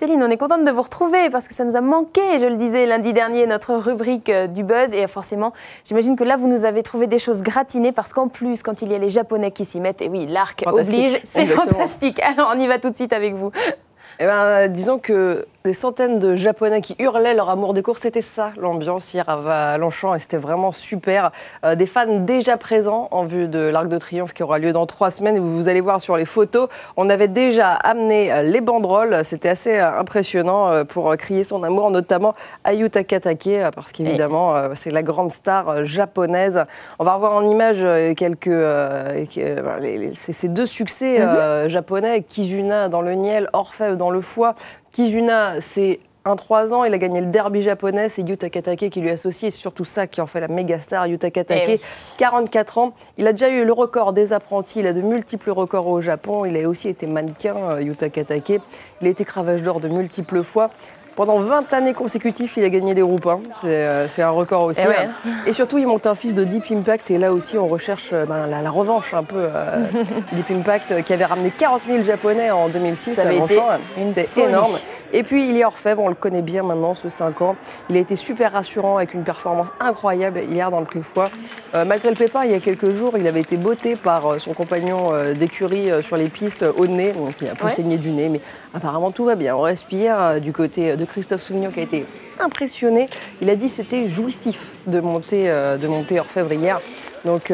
Céline, on est contente de vous retrouver parce que ça nous a manqué, je le disais lundi dernier, notre rubrique du buzz. Et forcément, j'imagine que là, vous nous avez trouvé des choses gratinées parce qu'en plus, quand il y a les Japonais qui s'y mettent, et oui, l'arc oblige, c'est fantastique. Alors, on y va tout de suite avec vous. Eh ben, disons que des centaines de Japonais qui hurlaient leur amour des courses, c'était ça l'ambiance hier à Longchamp et c'était vraiment super. Des fans déjà présents en vue de l'Arc de Triomphe qui aura lieu dans 3 semaines. Et vous allez voir sur les photos, on avait déjà amené les banderoles. C'était assez impressionnant pour crier son amour, notamment à Yu Takatake, parce qu'évidemment, c'est la grande star japonaise. On va revoir en image ces 2 succès japonais, Kizuna dans le Niel, Orfèvre dans le foie. Kizuna, c'est 3 ans, il a gagné le derby japonais, c'est Yu Takatake qui lui associe, et c'est surtout ça qui en fait la méga star, Yu Takatake, 44 ans. Il a déjà eu le record des apprentis, il a de multiples records au Japon, il a aussi été mannequin, Yu Takatake, il a été cravache d'or de multiples fois. Pendant 20 années consécutives, il a gagné des groupes. C'est un record aussi. Et surtout, il monte un fils de Deep Impact. Et là aussi, on recherche la revanche un peu. Deep Impact, qui avait ramené 40 000 Japonais en 2006 à Longchamp. C'était énorme. Et puis, il est Orfèvre. On le connaît bien maintenant, ce 5 ans. Il a été super rassurant avec une performance incroyable hier dans le prix foie. Malgré le pépin, il y a quelques jours, il avait été botté par son compagnon d'écurie sur les pistes au nez. Donc, il a un peu saigné du nez. Mais apparemment, tout va bien. On respire du côté de Christophe Soumillon qui a été impressionné. Il a dit que c'était jouissif de monter Orfèvre hier. Donc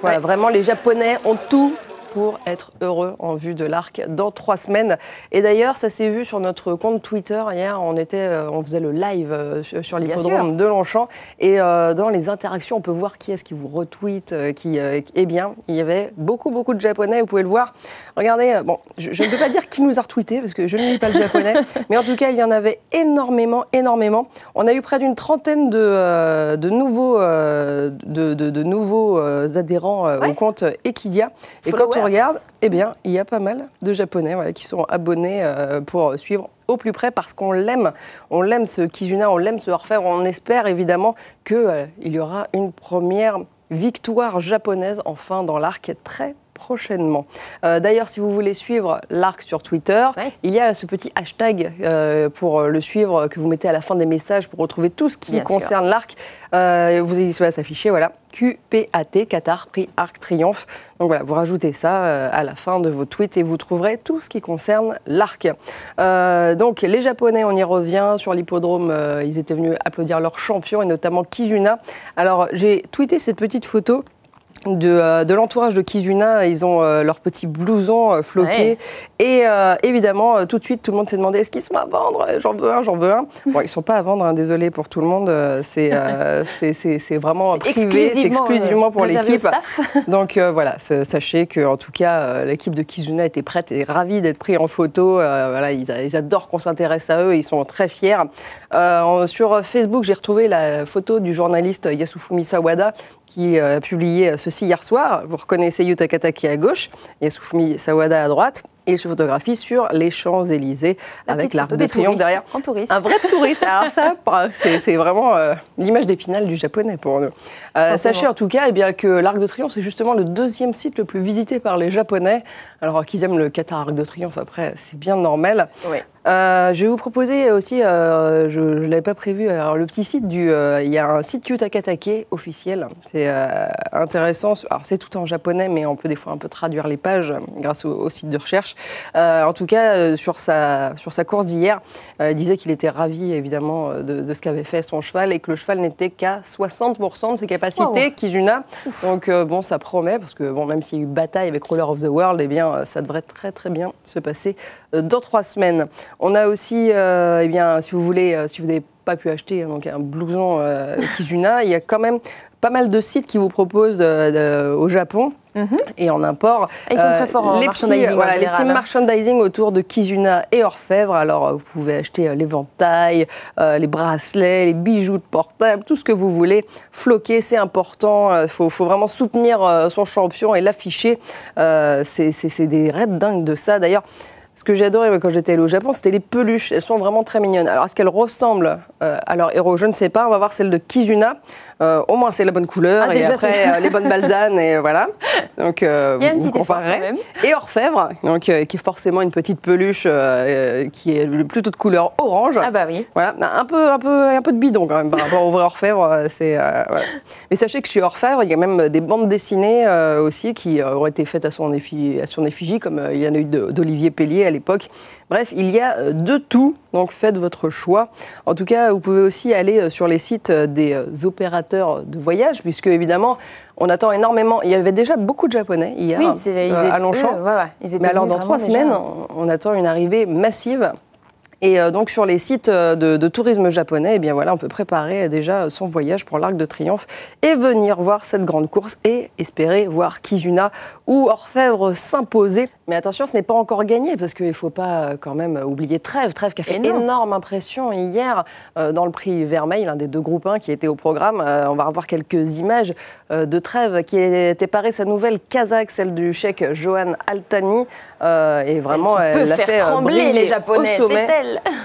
voilà, vraiment les Japonais ont tout pour être heureux en vue de l'Arc dans 3 semaines. Et d'ailleurs, ça s'est vu sur notre compte Twitter. Hier, on faisait le live sur l'hippodrome de Longchamp. Et dans les interactions, on peut voir qui est-ce qui vous retweet. Eh bien, il y avait beaucoup de Japonais. Vous pouvez le voir. Regardez, bon, je ne peux pas dire qui nous a retweeté parce que je ne lis pas le japonais. Mais en tout cas, il y en avait énormément. On a eu près d'une trentaine de nouveaux adhérents au compte Equidia. Et quand on regarde, eh bien, il y a pas mal de Japonais qui sont abonnés pour suivre au plus près parce qu'on l'aime. On l'aime ce Kizuna, on l'aime ce Orfèvre. On espère évidemment qu'il y aura une première victoire japonaise enfin dans l'Arc très prochainement. D'ailleurs, si vous voulez suivre l'Arc sur Twitter, il y a ce petit hashtag pour le suivre que vous mettez à la fin des messages pour retrouver tout ce qui concerne l'Arc. Vous allez s'afficher, voilà, QPAT, Qatar, Prix Arc Triomphe. Donc voilà, vous rajoutez ça à la fin de vos tweets et vous trouverez tout ce qui concerne l'Arc. Donc les Japonais, on y revient. Sur l'hippodrome, ils étaient venus applaudir leur champion et notamment Kizuna. Alors j'ai tweeté cette petite photo de l'entourage de Kizuna. Ils ont leur petit blouson floqué. Et évidemment, tout de suite, tout le monde s'est demandé est-ce qu'ils sont à vendre? J'en veux un, j'en veux un. Bon, ils ne sont pas à vendre, hein, désolé pour tout le monde. C'est vraiment privé, c'est exclusivement pour l'équipe. Donc voilà, sachez qu'en tout cas, l'équipe de Kizuna était prête et ravie d'être pris en photo. Voilà, ils adorent qu'on s'intéresse à eux, ils sont très fiers. Sur Facebook, j'ai retrouvé la photo du journaliste Yasufumi Sawada qui a publié ceci hier soir. Vous reconnaissez Yu Takatake à gauche, Yasufumi Sawada à droite. Et je photographie sur les Champs-Élysées avec l'Arc de Triomphe derrière. Un vrai touriste. Alors ça, c'est vraiment l'image d'Épinal du japonais pour nous. Sachez en tout cas que l'Arc de Triomphe, c'est justement le 2e site le plus visité par les Japonais. Alors qu'ils aiment le Qatar Arc de Triomphe, après, c'est bien normal. Je vais vous proposer aussi, je ne l'avais pas prévu, alors le petit site il y a un site Yu Takatake officiel. C'est intéressant. Alors c'est tout en japonais, mais on peut des fois un peu traduire les pages grâce au site de recherche. En tout cas, sur sa course d'hier, il disait qu'il était ravi évidemment de ce qu'avait fait son cheval et que le cheval n'était qu'à 60% de ses capacités, Kizuna. Donc bon, ça promet parce que bon, même s'il y a eu bataille avec Ruler of the World, eh bien ça devrait très bien se passer dans 3 semaines. On a aussi, eh bien, si vous n'avez pas pu acheter donc un blouson Kizuna, il y a quand même pas mal de sites qui vous proposent au Japon. Et en import. Ils sont très forts en merchandising. Voilà, les petits merchandising autour de Kizuna et Orfèvre. Alors, vous pouvez acheter l'éventail, les bracelets, les bijoux de portable, tout ce que vous voulez. Floquer, c'est important. Il faut vraiment soutenir son champion et l'afficher. C'est des raids dingues de ça. D'ailleurs, Ce que j'ai adoré quand j'étais allée au Japon, c'était les peluches. Elles sont vraiment très mignonnes. Alors, est-ce qu'elles ressemblent à leur héros? Je ne sais pas. On va voir celle de Kizuna. Au moins, c'est la bonne couleur. Et après, les bonnes balsanes. Et voilà. Donc, vous comparerez. Et Orfèvre, donc, qui est forcément une petite peluche qui est plutôt de couleur orange. Ah bah oui. Voilà. Un peu de bidon quand même par rapport au vrai Orfèvre. Voilà. Mais sachez que chez Orfèvre, il y a même des bandes dessinées aussi qui auraient été faites à son effigie, comme il y en a eu d'Olivier Pellier à l'époque. Bref, il y a de tout, donc faites votre choix. En tout cas, vous pouvez aussi aller sur les sites des opérateurs de voyage, puisque évidemment, on attend énormément. Il y avait déjà beaucoup de Japonais hier à Longchamp. Mais alors, dans 3 semaines, on attend une arrivée massive. Et donc sur les sites de tourisme japonais, eh bien voilà, on peut préparer déjà son voyage pour l'Arc de Triomphe et venir voir cette grande course et espérer voir Kizuna ou Orfèvre s'imposer. Mais attention, ce n'est pas encore gagné parce qu'il ne faut pas quand même oublier Trèves qui a fait énorme impression hier dans le prix Vermeil, l'un des 2 groupes 1 qui était au programme. On va revoir quelques images de Trèves qui était parée sa nouvelle Kazakh, celle du Cheikh Johan Altani. Et vraiment, elle a fait trembler les Japonais, au sommet.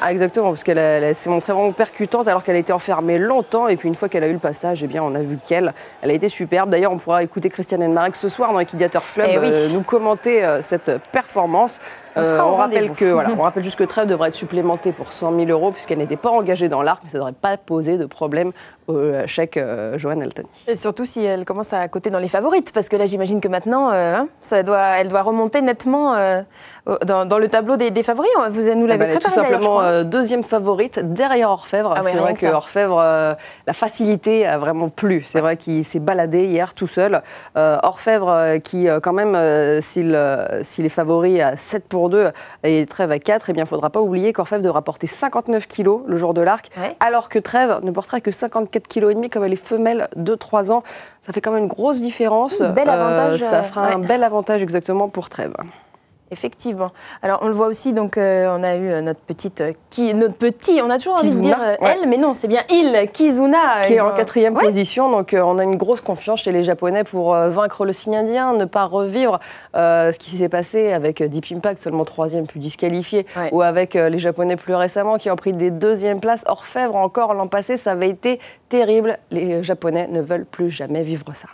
Ah, exactement, parce qu'elle s'est montrée vraiment percutante alors qu'elle a été enfermée longtemps. Et puis une fois qu'elle a eu le passage, eh bien, on a vu qu'elle a été superbe. D'ailleurs, on pourra écouter Christiane Enmarek ce soir dans Equidia Turf Club nous commenter cette performance. On rappelle juste que Trèves devrait être supplémentée pour 100 000 € puisqu'elle n'était pas engagée dans l'arc, mais ça ne devrait pas poser de problème au Cheikh Johan Altani. Et surtout si elle commence à coter dans les favorites, parce que là j'imagine que maintenant elle doit remonter nettement dans le tableau des favoris. Vous nous l'avez préparé. Tout simplement deuxième favorite derrière Orfèvre. C'est vrai que Orfèvre, la facilité a vraiment plu. C'est vrai qu'il s'est baladé hier tout seul. Orfèvre qui quand même, s'il est favori à 7-2 et Trèves à 4, eh bien, il ne faudra pas oublier qu'Orfèvre devra porter 59 kg le jour de l'arc, alors que Trèves ne portera que 54,5 kg comme elle est femelle de 3 ans. Ça fait quand même une grosse différence. Bel avantage. Ça fera un bel avantage exactement pour Trèves. Effectivement. Alors on le voit aussi, donc on a eu notre petit, on a toujours envie de dire elle, mais non, c'est bien il, Kizuna. Qui est en 4e position, donc on a une grosse confiance chez les Japonais pour vaincre le signe indien, ne pas revivre ce qui s'est passé avec Deep Impact, seulement 3e puis disqualifié, ou avec les Japonais plus récemment qui ont pris des 2e places. Orfèvre encore l'an passé, ça avait été terrible. Les Japonais ne veulent plus jamais vivre ça.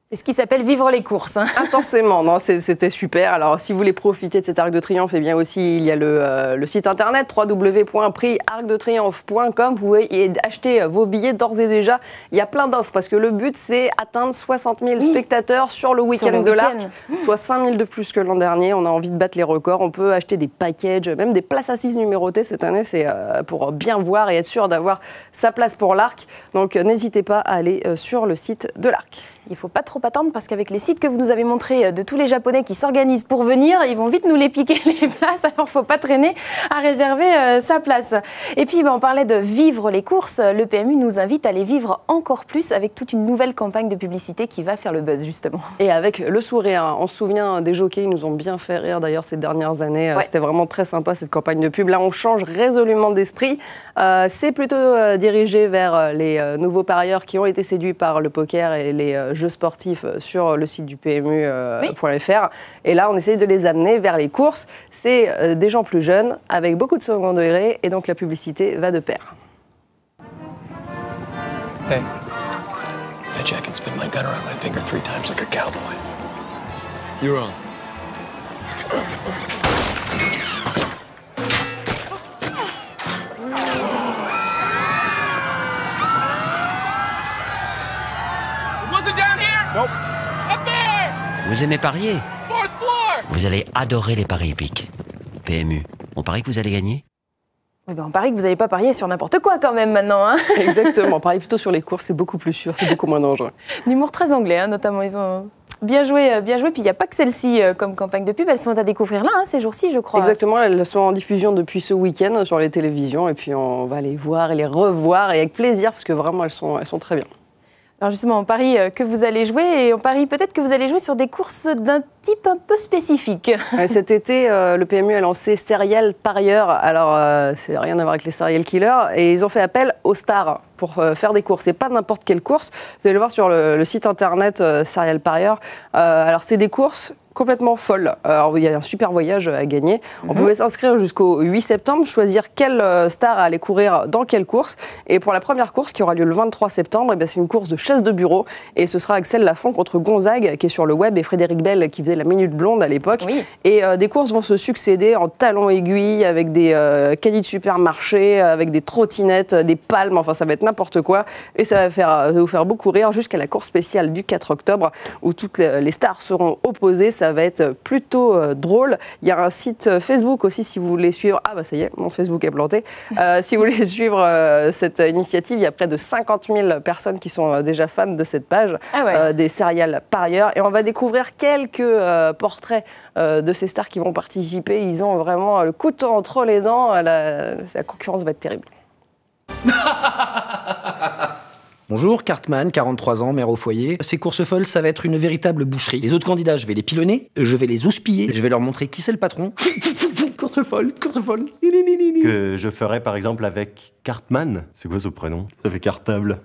C'est ce qui s'appelle vivre les courses. Intensément, non, c'était super. Alors, si vous voulez profiter de cet Arc de Triomphe, eh bien aussi, il y a le site internet www.prixarcdetriomphe.com. Vous pouvez acheter vos billets d'ores et déjà. Il y a plein d'offres parce que le but, c'est atteindre 60 000 spectateurs sur le week-end de l'Arc, soit 5 000 de plus que l'an dernier. On a envie de battre les records. On peut acheter des packages, même des places assises numérotées cette année. C'est pour bien voir et être sûr d'avoir sa place pour l'Arc. Donc, n'hésitez pas à aller sur le site de l'Arc. Il ne faut pas trop attendre parce qu'avec les sites que vous nous avez montrés de tous les Japonais qui s'organisent pour venir, ils vont vite nous les piquer les places, alors il ne faut pas traîner à réserver sa place. Et puis on parlait de vivre les courses, le PMU nous invite à les vivre encore plus avec toute une nouvelle campagne de publicité qui va faire le buzz justement. Et avec le sourire, on se souvient des jockeys, ils nous ont bien fait rire d'ailleurs ces dernières années, c'était vraiment très sympa cette campagne de pub. Là on change résolument d'esprit, c'est plutôt dirigé vers les nouveaux parieurs qui ont été séduits par le poker et les jeux sportifs sur le site du PMU.fr. Et là, on essaye de les amener vers les courses. C'est des gens plus jeunes, avec beaucoup de second degré, et donc la publicité va de pair. Hey, bet you I can spin my gun around my finger 3 times like a cowboy. You're on. Vous aimez parier? Vous allez adorer les paris hippiques. PMU, on parie que vous allez gagner? Oui, on parie que vous n'allez pas parier sur n'importe quoi quand même maintenant. Hein. Exactement, on parie plutôt sur les courses, c'est beaucoup plus sûr, c'est beaucoup moins dangereux. L'humour très anglais, hein, notamment, ils ont bien joué, bien joué. Puis il n'y a pas que celle-ci comme campagne de pub, elles sont à découvrir là, hein, ces jours-ci, je crois. Exactement, elles sont en diffusion depuis ce week-end sur les télévisions, et puis on va les voir et les revoir, et avec plaisir, parce que vraiment, elles sont très bien. Alors justement, on parie que vous allez jouer, et on parie peut-être que vous allez jouer sur des courses d'un type un peu spécifique. Cet été, le PMU a lancé Serial Parieur. Alors, c'est rien à voir avec les serial killers. Et ils ont fait appel aux stars pour faire des courses. Et pas n'importe quelle course. Vous allez le voir sur le site internet Serial Parieur. Alors, c'est des courses complètement folle. Alors, il y a un super voyage à gagner. On pouvait s'inscrire jusqu'au 8 septembre, choisir quelle star allait courir dans quelle course. Et pour la première course, qui aura lieu le 23 septembre, c'est une course de chaise de bureau. Et ce sera Axel Lafont contre Gonzague, qui est sur le web, et Frédéric Bell, qui faisait la Minute Blonde à l'époque. Oui. Et des courses vont se succéder en talons aiguilles, avec des caddies de supermarché, avec des trottinettes, des palmes. Enfin, ça va être n'importe quoi. Et ça va vous faire beaucoup rire jusqu'à la course spéciale du 4 octobre, où toutes les stars seront opposées. Ça va être plutôt drôle. Il y a un site Facebook aussi, si vous voulez suivre... Ah bah ça y est, mon Facebook est planté. Si vous voulez suivre cette initiative, il y a près de 50 000 personnes qui sont déjà fans de cette page, des serial parieurs. Et on va découvrir quelques portraits de ces stars qui vont participer. Ils ont vraiment le couteau entre les dents. La concurrence va être terrible. Bonjour, Cartman, 43 ans, mère au foyer. Ces courses folles, ça va être une véritable boucherie. Les autres candidats, je vais les pilonner, je vais les houspiller, je vais leur montrer qui c'est le patron. Course folle, course folle. Que je ferais par exemple avec Cartman. C'est quoi ce prénom? Ça fait cartable.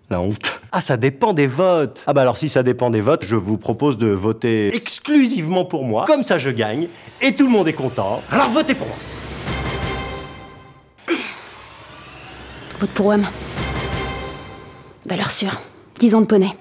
La honte. Ah, ça dépend des votes. Ah bah alors si ça dépend des votes, je vous propose de voter exclusivement pour moi. Comme ça je gagne et tout le monde est content. Alors votez pour moi. Vote pour WAM. Valeur sûre. 10 ans de poney.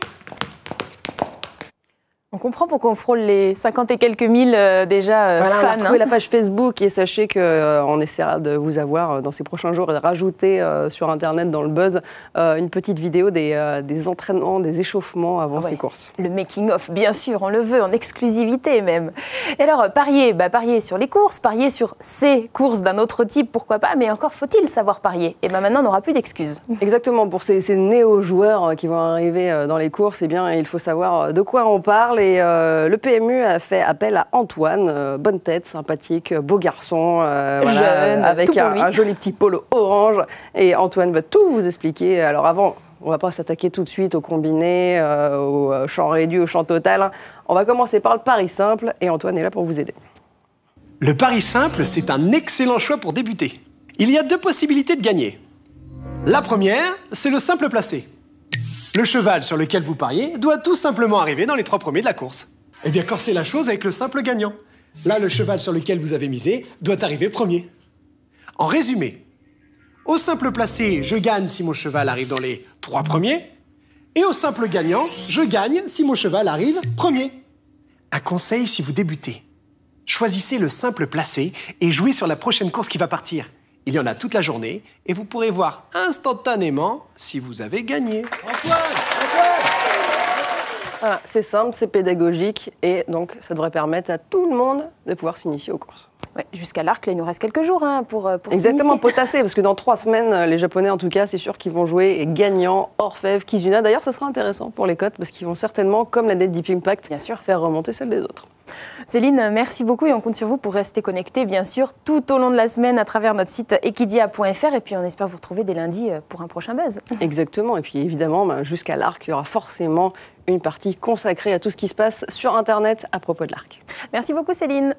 On comprend pourquoi on frôle les 50 et quelques mille déjà voilà, fans. On a retrouvé la page Facebook, et sachez qu'on essaiera de vous avoir dans ces prochains jours et de rajouter sur Internet, dans le buzz, une petite vidéo des entraînements, des échauffements avant ces courses. Le making-of, bien sûr, on le veut, en exclusivité même. Et alors, parier, parier sur les courses, parier sur ces courses d'un autre type, pourquoi pas, mais encore faut-il savoir parier. Et maintenant, on n'aura plus d'excuses. Exactement, pour ces néo-joueurs qui vont arriver dans les courses, eh bien, il faut savoir de quoi on parle. Et le PMU a fait appel à Antoine, bonne tête, sympathique, beau garçon, jeune, avec un joli petit polo orange. Et Antoine va tout vous expliquer. Alors avant, on ne va pas s'attaquer tout de suite au combiné, au champ réduit, au champ total. On va commencer par le pari simple, et Antoine est là pour vous aider. Le pari simple, c'est un excellent choix pour débuter. Il y a deux possibilités de gagner. La première, c'est le simple placé. Le cheval sur lequel vous pariez doit tout simplement arriver dans les 3 premiers de la course. Eh bien, corsez la chose avec le simple gagnant. Là, le cheval sur lequel vous avez misé doit arriver premier. En résumé, au simple placé, je gagne si mon cheval arrive dans les 3 premiers. Et au simple gagnant, je gagne si mon cheval arrive premier. Un conseil si vous débutez. Choisissez le simple placé et jouez sur la prochaine course qui va partir. Il y en a toute la journée et vous pourrez voir instantanément si vous avez gagné. Voilà, c'est simple, c'est pédagogique, et donc ça devrait permettre à tout le monde de pouvoir s'initier aux courses. Ouais, jusqu'à l'Arc, là, il nous reste quelques jours pour Exactement, potasser, parce que dans 3 semaines, les Japonais, en tout cas, c'est sûr qu'ils vont jouer gagnant, Orfèvre, Kizuna. D'ailleurs, ça sera intéressant pour les cotes, parce qu'ils vont certainement, comme la dette Deep Impact, bien sûr, faire remonter celle des autres. Céline, merci beaucoup, et on compte sur vous pour rester connecté, bien sûr, tout au long de la semaine à travers notre site equidia.fr, et puis on espère vous retrouver dès lundi pour un prochain buzz. Exactement, et puis évidemment, jusqu'à l'Arc, il y aura forcément une partie consacrée à tout ce qui se passe sur Internet à propos de l'Arc. Merci beaucoup, Céline.